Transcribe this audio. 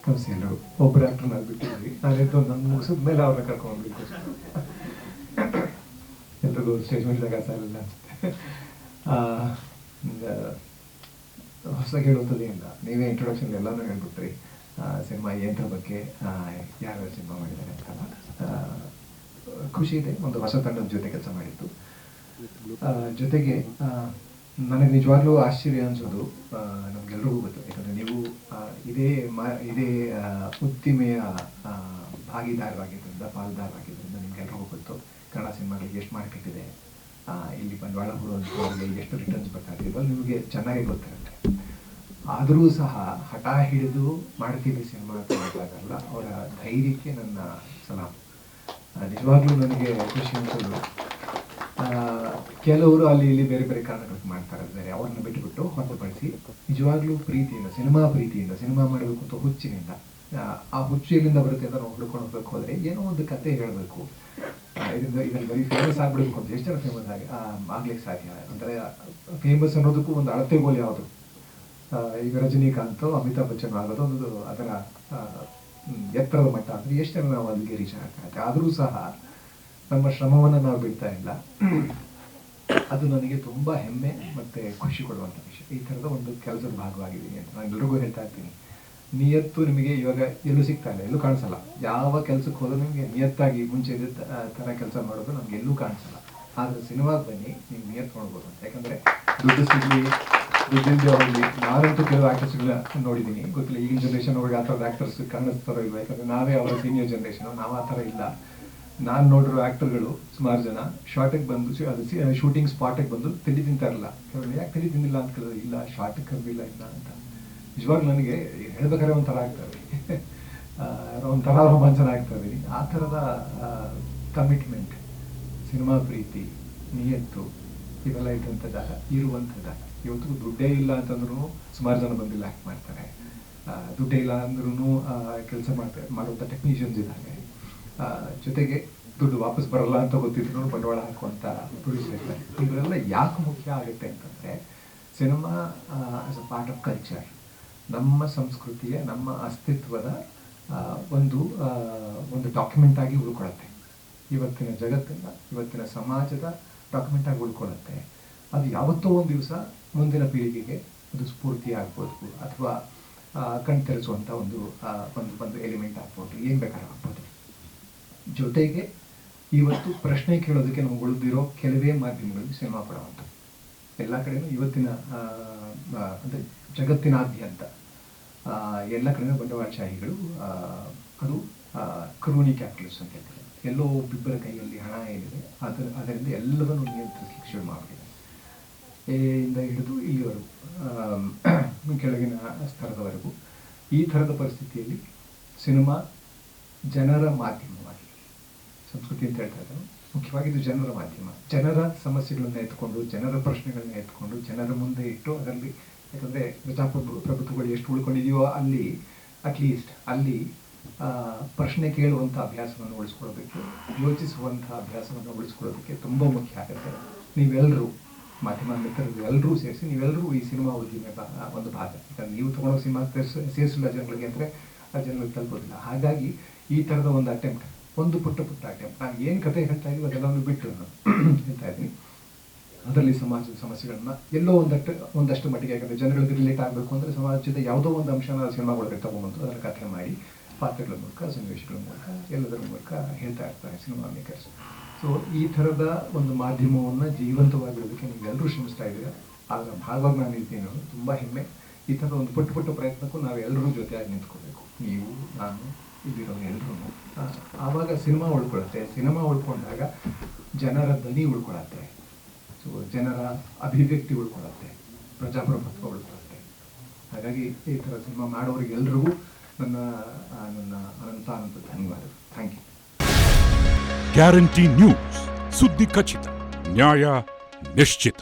ನಮಸ್ತೆ ಎಲ್ಲರೂ. ಒಬ್ಬರು ಆ್ಯಕ್ಟರ್ ನಾವು ಬಿಟ್ಟಿದ್ವಿ, ನಾನಿದ್ದು ನನ್ನ ಮುಗಿಸಿದ ಮೇಲೆ ಅವ್ರನ್ನ ಕರ್ಕೊಂಡ್ಬಿಟ್ಟು ಎಲ್ರಿಗೂ ಸ್ಟೇಜ್ ಮೇಲೆ ಜಾಗ ಸಾಲಿಲ್ಲ ಅನಿಸುತ್ತೆ. ಹೊಸದಾಗಿ ಹೇಳುವಂಥದ್ದು ಏನಿಲ್ಲ, ನೀವೇ ಇಂಟ್ರೊಡಕ್ಷನ್ ಎಲ್ಲನೂ ಹೇಳ್ಬಿಟ್ರಿ. ಸಿನಿಮಾ ಏನರ ಬಗ್ಗೆ, ಯಾರು ಸಿನಿಮಾ ಮಾಡಿದ್ದಾರೆ ಅಂತಲ್ಲ. ಖುಷಿ ಇದೆ ಒಂದು ಹೊಸ ತಂಡದ ಜೊತೆ ಕೆಲಸ ಮಾಡಿದ್ದು. ಜೊತೆಗೆ ನನಗೆ ನಿಜವಾಗ್ಲೂ ಆಶ್ಚರ್ಯ ಅನಿಸೋದು, ನಮಗೆಲ್ರಿಗೂ ಗೊತ್ತು, ಯಾಕಂದರೆ ನೀವು ಇದೇ ಉದ್ದಿಮೆಯ ಭಾಗಿದಾರರಾಗಿದ್ದರಿಂದ ಪಾಲ್ದಾರರಾಗಿದ್ದರಿಂದ ನಿಮ್ಗೆಲ್ರಿಗೂ ಗೊತ್ತು ಕನ್ನಡ ಸಿನಿಮಾಗಳಿಗೆ ಎಷ್ಟು ಮಾರ್ಕೆಟ್ ಇದೆ, ಇಲ್ಲಿ ಬಂಡವಾಳ ಹೂಡುವಂಥವ್ರಿಗೆ ಎಷ್ಟು ರಿಟರ್ನ್ಸ್ ಬರ್ತಾ ಇದೆ, ಇವಾಗ ನಿಮಗೆ ಚೆನ್ನಾಗಿ ಗೊತ್ತಿರುತ್ತೆ. ಆದರೂ ಸಹ ಹಠ ಹಿಡಿದು ಮಾಡ್ತೀವಿ ಸಿನಿಮಾ ಅಂತ ಹೇಳಿದಾಗಲ್ಲ, ಅವರ ಧೈರ್ಯಕ್ಕೆ ನನ್ನ ಸಲಾಮ್. ನಿಜವಾಗ್ಲೂ ನನಗೆ ಖುಷಿ ಅನಿಸೋದು, ಕೆಲವರು ಅಲ್ಲಿ ಇಲ್ಲಿ ಬೇರೆ ಬೇರೆ ಕಾರಣಗಳಿಗೆ ಮಾಡ್ತಾ ಇದ್ದಾರೆ, ಅವ್ರನ್ನ ಬಿಟ್ಟುಬಿಟ್ಟು ಹೊರತುಪಡಿಸಿ ನಿಜವಾಗ್ಲೂ ಪ್ರೀತಿಯಿಂದ, ಸಿನಿಮಾ ಮಾಡಬೇಕು ಅಂತ ಹುಚ್ಚಿನಿಂದ, ಆ ಹುಚ್ಚು ಎಲ್ಲಿಂದ ಬರುತ್ತೆ ಅಂತ ನಾವು ಹುಡ್ಕೊಂಡು ಹೋಗ್ಬೇಕು ಹೋದರೆ ಏನೋ ಒಂದು ಕತೆ ಹೇಳಬೇಕು, ಇದರಲ್ಲಿ ಬರೀ ಫೇಮಸ್ ಆಗ್ಬಿಡ್ಬೇಕು ಅಂತ ಎಷ್ಟು ಜನ ಫೇಮಸ್ ಆಗ್ಲಿಕ್ಕೆ ಸಾಧ್ಯ. ಅಂದರೆ ಫೇಮಸ್ ಅನ್ನೋದಕ್ಕೂ ಒಂದು ಅಳತೆಗೋಲು ಯಾವುದು. ಈಗ ರಜನಿಕಾಂತ್, ಅಮಿತಾಬ್ ಬಚ್ಚನ್ ಆಗೋದು ಒಂದು ಅದರ ಎತ್ತರದ ಮಟ್ಟ ಅಂದರೆ ಎಷ್ಟು ಜನ ನಾವು ಅಲ್ಲಿಗೆ ರೀಚ್ ಆಗ್ತಾ. ಆದರೂ ಸಹ ನಮ್ಮ ಶ್ರಮವನ್ನು ನಾವು ಬಿಡ್ತಾ ಇಲ್ಲ. ಅದು ನನಗೆ ತುಂಬ ಹೆಮ್ಮೆ ಮತ್ತು ಖುಷಿ ಕೊಡುವಂಥ ವಿಷಯ. ಈ ಥರದ ಒಂದು ಕೆಲಸದ ಭಾಗವಾಗಿದ್ದೀನಿ ಅಂತ ನಾನು ಎಲ್ರಿಗೂ ಹೇಳ್ತಾ ಇರ್ತೀನಿ. ನಿಯತ್ತು ನಿಮಗೆ ಇವಾಗ ಎಲ್ಲೂ ಸಿಗ್ತಾ ಇಲ್ಲ, ಎಲ್ಲೂ ಕಾಣಿಸಲ್ಲ. ಯಾವ ಕೆಲಸಕ್ಕೆ ಹೋದರೂ ನಿಮಗೆ ನಿಯತ್ತಾಗಿ ಮುಂಚೆ ಥರ ಕೆಲಸ ಮಾಡೋದು ನಮ್ಗೆ ಎಲ್ಲೂ ಕಾಣಿಸಲ್ಲ. ಆದರೆ ಸಿನಿಮಾಗೆ ಬನ್ನಿ, ನೀವು ನಿಯತ್ತು ನೋಡ್ಬೋದು ಅಂತ. ಯಾಕಂದರೆ ದುಡ್ಡು ಸಿಗಲಿ, ದುಡ್ಡಿಂದ ಹೋಗಲಿ, ನಾನಂತೂ ಕೆಲವು ಆ್ಯಕ್ಟರ್ಸ್ಗಳನ್ನ ನೋಡಿದ್ದೀನಿ, ಗೊತ್ತಿಲ್ಲ ಈಗಿನ ಜನ್ರೇಷನ್ ಅವ್ರಿಗೆ ಆ ಥರದ ಆ್ಯಕ್ಟರ್ಸ್ ಕಾಣಿಸ್ತಾರೋ ಇಲ್ವ, ಯಾಕಂದರೆ ನಾವೇ ಅವರ ಸೀನಿಯರ್ ಜನ್ರೇಷನು, ನಾವು ಆ ಥರ ಇಲ್ಲ. ನಾನು ನೋಡಿರೋ ಆ್ಯಕ್ಟರ್ಗಳು ಸುಮಾರು ಜನ ಶಾರ್ಟಿಗೆ ಬಂದು ಶೂಟಿಂಗ್ ಸ್ಪಾಟಿಗೆ ಬಂದು ತಿಂಡಿ ತಿಂತಾ ಇರಲ್ಲ. ಕೆಲವರು ಯಾಕೆ ತಿಂಡಿ ತಿಂದಿಲ್ಲ ಅಂತ ಕೇಳಿದ್ರು, ಇಲ್ಲ ಶಾರ್ಟಿಗೆ ಕರೆದಿಲ್ಲ ಇಲ್ಲ ಅಂತ. ನಿಜವಾಗ್ಲೂ ನನಗೆ ಹೇಳ್ಬೇಕಾದ್ರೆ ಒಂಥರ ಆಗ್ತದೆ, ಒಂಥರ ರೋಮಾಂಚನ ಆಗ್ತದೆ. ಆ ಥರದ ಕಮಿಟ್ಮೆಂಟ್, ಸಿನಿಮಾ ಪ್ರೀತಿ, ನಿಯತ್ತು ಇವೆಲ್ಲ ಇರುವಂಥದ್ದು. ಇವತ್ತಿಗೂ ದುಡ್ಡೇ ಇಲ್ಲ ಅಂತಂದ್ರೂ ಸುಮಾರು ಜನ ಬಂದಿಲ್ಲ ಆ್ಯಕ್ಟ್ ಮಾಡ್ತಾರೆ. ದುಡ್ಡೇ ಇಲ್ಲ ಅಂದ್ರೂ ಕೆಲಸ ಮಾಡುವಂಥ ಟೆಕ್ನಿಷಿಯನ್ಸ್ ಇದ್ದಾರೆ. ಜೊತೆಗೆ ದುಡ್ಡು ವಾಪಸ್ ಬರಲ್ಲ ಅಂತ ಗೊತ್ತಿದ್ರು ಬಂಡವಾಳ ಹಾಕುವಂಥ ಪ್ರೊಡ್ಯೂಸರ್ ಇದ್ದಾರೆ. ಇವರೆಲ್ಲ ಯಾಕೆ ಮುಖ್ಯ ಆಗುತ್ತೆ ಅಂತಂದರೆ, cinema as a part of culture, ನಮ್ಮ ಸಂಸ್ಕೃತಿಯ, ನಮ್ಮ ಅಸ್ತಿತ್ವದ ಒಂದು ಡಾಕ್ಯುಮೆಂಟ್ ಆಗಿ ಉಳ್ಕೊಳ್ಳುತ್ತೆ. ಇವತ್ತಿನ ಜಗತ್ತಿನ, ಇವತ್ತಿನ ಸಮಾಜದ ಡಾಕ್ಯುಮೆಂಟ್ ಆಗಿ ಉಳ್ಕೊಳ್ಳುತ್ತೆ. ಅದು ಯಾವತ್ತೋ ಒಂದು ದಿವಸ ಮುಂದಿನ ಪೀಳಿಗೆಗೆ ಅದು ಸ್ಫೂರ್ತಿ ಆಗ್ಬೋದು, ಅಥವಾ ಕಣ್ ತೆರೆಸುವಂಥ ಒಂದು ಎಲಿಮೆಂಟ್ ಆಗ್ಬೋದು, ಏನು ಬೇಕಾದ್ರೂ ಆಗ್ಬೋದು. ಜೊತೆಗೆ ಇವತ್ತು ಪ್ರಶ್ನೆ ಕೇಳೋದಕ್ಕೆ ನಮ್ಗೆ ಉಳಿದಿರೋ ಕೆಲವೇ ಮಾಧ್ಯಮಗಳಿಗೆ ಸಿನಿಮಾ ಕೊಡುವಂಥ. ಎಲ್ಲ ಕಡೆಯೂ ಇವತ್ತಿನ ಅಂದರೆ ಜಗತ್ತಿನಾದ್ಯಂತ ಎಲ್ಲ ಕಡೆಯೂ ಬಂಡವಾಳಶಾಹಿಗಳು, ಅದು ಕ್ರೂನಿ ಕ್ಯಾಪಿಟಲಿಸ್ಟ್ ಅಂತ ಹೇಳ್ತಾರೆ. ಎಲ್ಲೋ ಒಬ್ಬಿಬ್ಬರ ಕೈಯಲ್ಲಿ ಹಣ ಏನಿದೆ ಅದರಿಂದ ಎಲ್ಲವನ್ನೂ ನಿಯಂತ್ರಿಸಲಿಕ್ಕೆ ಶುರು ಮಾಡಿದೆ. ಇಂದ ಹಿಡಿದು ಇಲ್ಲಿವರೆಗೂ ಕೆಳಗಿನ ಸ್ತರದವರೆಗೂ ಈ ಥರದ ಪರಿಸ್ಥಿತಿಯಲ್ಲಿ ಸಿನಿಮಾ ಜನರ ಮಾಧ್ಯಮವಾಗಿ, ಸಂಸ್ಕೃತಿ ಅಂತ ಹೇಳ್ತಾ ಇದ್ದಾರೆ, ಮುಖ್ಯವಾಗಿ ಇದು ಜನರ ಮಾಧ್ಯಮ. ಜನರ ಸಮಸ್ಯೆಗಳನ್ನು ಎತ್ಕೊಂಡು, ಜನರ ಪ್ರಶ್ನೆಗಳನ್ನ ಎತ್ಕೊಂಡು, ಜನರ ಮುಂದೆ ಇಟ್ಟು ಅದರಲ್ಲಿ, ಯಾಕಂದರೆ ಪ್ರಜಾಪ್ರಭುತ್ವಗಳು ಎಷ್ಟು ಉಳ್ಕೊಂಡಿದೆಯೋ ಅಲ್ಲಿ ಅಟ್ಲೀಸ್ಟ್ ಅಲ್ಲಿ ಪ್ರಶ್ನೆ ಕೇಳುವಂಥ ಅಭ್ಯಾಸವನ್ನು ಉಳಿಸ್ಕೊಳ್ಳೋದಕ್ಕೆ, ಯೋಚಿಸುವಂಥ ಅಭ್ಯಾಸವನ್ನು ಉಳಿಸ್ಕೊಳ್ಳೋದಕ್ಕೆ ತುಂಬ ಮುಖ್ಯ ಆಗುತ್ತೆ. ನೀವೆಲ್ಲರೂ ಮಾಧ್ಯಮ ಮಿತ್ರರು ಎಲ್ಲರೂ ಸೇರಿಸಿ, ನೀವೆಲ್ಲರೂ ಈ ಸಿನಿಮಾ ಉದ್ದಿಮೆ ಒಂದು ಭಾಗ. ಯಾಕಂದರೆ ನೀವು ತೊಗೊಳೋ ಸಿನಿಮಾ ಸೇರಿಸಿಲ್ಲ ಜನಗಳಿಗೆ ಅಂದರೆ ಆ ಜನಗಳಿಗೆ ತಲುಪೋದಿಲ್ಲ. ಹಾಗಾಗಿ ಈ ಥರದ ಒಂದು ಅಟೆಂಪ್ಟ್, ಒಂದು ಪುಟ್ಟ ಅಟೆಂಪ್ಟ್, ನಾನು ಏನು ಕತೆ ಹೇಳ್ತಾ ಇದ್ದೀವಿ ಅದೆಲ್ಲವನ್ನು ಬಿಟ್ಟು ಹೇಳ್ತಾ ಇದ್ದೀನಿ. ಅದರಲ್ಲಿ ಸಮಾಜದ ಸಮಸ್ಯೆಗಳನ್ನ ಎಲ್ಲೋ ಒಂದಷ್ಟು ಮಟ್ಟಿಗೆ, ಯಾಕಂದರೆ ಜನಗಳಿಗೆ ರಿಲೇಟ್ ಆಗಬೇಕು ಅಂದರೆ ಸಮಾಜದ ಯಾವುದೋ ಒಂದು ಅಂಶನ ಸಿನಿಮಾಗಳಿಗೆ ತಗೊಂಡ್ಬಂದು ಅದರ ಕಥೆ ಮಾಡಿ ಪಾತ್ರಗಳ ಮೂಲಕ, ಸನ್ನಿವೇಶಗಳ ಮೂಲಕ, ಎಲ್ಲದರ ಮೂಲಕ ಹೇಳ್ತಾ ಇರ್ತಾರೆ ಸಿನಿಮಾ ಮೇಕರ್ಸ್. ಸೊ ಈ ಥರದ ಒಂದು ಮಾಧ್ಯಮವನ್ನು ಜೀವಂತವಾಗಿರೋದಕ್ಕೆ ನೀವೆಲ್ಲರೂ ಶ್ರಮಿಸ್ತಾ ಇದ್ದೀರಾ. ಅದರ ಭಾಗವಾಗಿ ನಾನು ಇದ್ದೀನಿ, ತುಂಬ ಹೆಮ್ಮೆ. ಈ ಥರದ ಒಂದು ಪುಟ್ಟ ಪ್ರಯತ್ನಕ್ಕೂ ನಾವೆಲ್ಲರೂ ಜೊತೆಯಾಗಿ ನಿಂತ್ಕೋಬೇಕು, ನೀವು, ನಾನು, ಇಲ್ಲಿರೋರು ಎಲ್ಲರೂ. ಆವಾಗ ಸಿನಿಮಾ ಉಳ್ಕೊಳ್ಳುತ್ತೆ. ಸಿನಿಮಾ ಉಳ್ಕೊಂಡಾಗ ಜನರ ಧ್ವನಿ ಉಳ್ಕೊಳ್ಳುತ್ತೆ, ಸೊ ಜನರ ಅಭಿವ್ಯಕ್ತಿ ಉಳ್ಕೊಳ್ಳುತ್ತೆ, ಪ್ರಜಾಪ್ರಭುತ್ವ ಉಳ್ಕೊಳ್ಳುತ್ತೆ. ಹಾಗಾಗಿ ಈ ಥರ ಸಿನಿಮಾ ಮಾಡೋರಿಗೆ ಎಲ್ರಿಗೂ ನನ್ನ ಅನಂತ ಧನ್ಯವಾದಗಳು. Thank you. ಗ್ಯಾರಂಟಿ ನ್ಯೂಸ್, ಸುದ್ದಿ ಖಚಿತ, ನ್ಯಾಯ ನಿಶ್ಚಿತ.